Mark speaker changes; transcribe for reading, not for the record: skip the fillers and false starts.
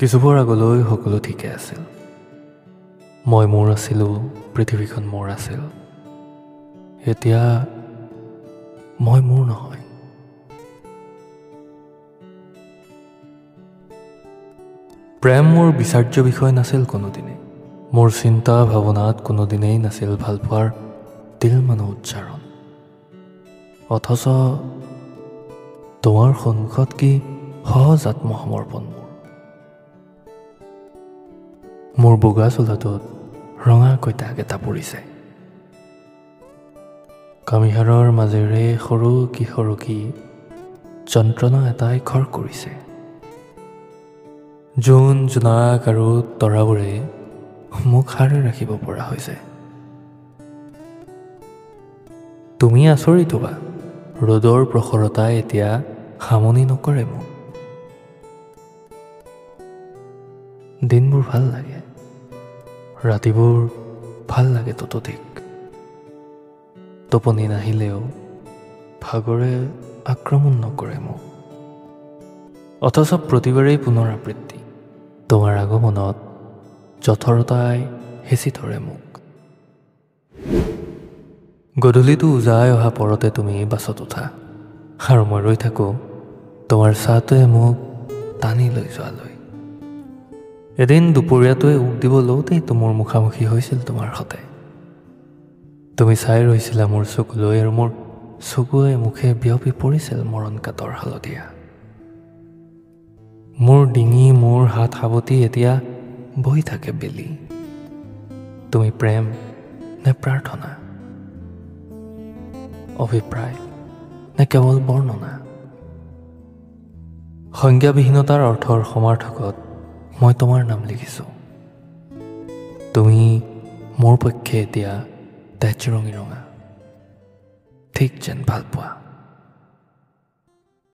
Speaker 1: কিছুবৰ আগলৈ সকলো ঠিকে আছিল। মই মোৰ আছিলোঁ, পৃথিৱীখন মোৰ আছিল। এতিয়া মই মোৰ নহয়। প্ৰেম মোৰ বিচাৰ্য বিষয় নাছিল কোনোদিনে। মোৰ চিন্তা ভাৱনাত কোনোদিনেই নাছিল ভালপোৱাৰ তিলমানো উচ্চাৰণ। অথচ তোমাৰ সন্মুখত কি সহজ আত্মসমৰ্পণ মোৰ বগা চোলাটোত ৰঙাকৈ দাগ এটা পৰিছে। কামিহাৰৰ মাজেৰে সৰু কি যন্ত্ৰণা এটাই খৰ কৰিছে। জোন জোনাক আৰু তৰাবোৰে মোক সাৰে ৰাখিব পৰা হৈছে। তুমি আচৰিত হ'বা, ৰ'দৰ প্ৰখৰতাই এতিয়া সামনি নকৰে মোক। দিনবোৰ ভাল লাগে, ৰাতিবোৰ ভাল লাগে ততোধিক। টোপনি নাহিলেও ভাগৰে আক্ৰমণ নকৰে মোক। অথচ প্ৰতিবাৰেই পুনৰাবৃত্তি, তোমাৰ আগমনত জঠৰতাই হেঁচি ধৰে মোক। গধূলিটো উজাই অহা পৰতে তুমি বাছত উঠা, আৰু মই ৰৈ থাকোঁ তোমাৰ চাহটোৱে মোক টানি লৈ যোৱালৈ। এদিন দুপৰীয়াটোৱে উক দিব লওঁতেই মোৰ মুখামুখি হৈছিল তোমাৰ সতে। তুমি চাই ৰৈছিলা মোৰ চকুলৈ, আৰু মোৰ চকুৱে মুখে বিয়পি পৰিছিল মৰণ কাতৰ হালধীয়া। মোৰ ডিঙি মোৰ হাত সাৱটি এতিয়া বহি থাকে বেলি। তুমি প্ৰেম নে প্ৰাৰ্থনা, অভিপ্ৰায় নে কেৱল বৰ্ণনা? সংজ্ঞাবিহীনতাৰ অৰ্থৰ সমাৰ্থকত মই তোমাৰ নাম লিখিছোঁ। তুমি মোৰ পক্ষে এতিয়া তেজৰঙী ৰঙা, ঠিক যেন ভাল পোৱা।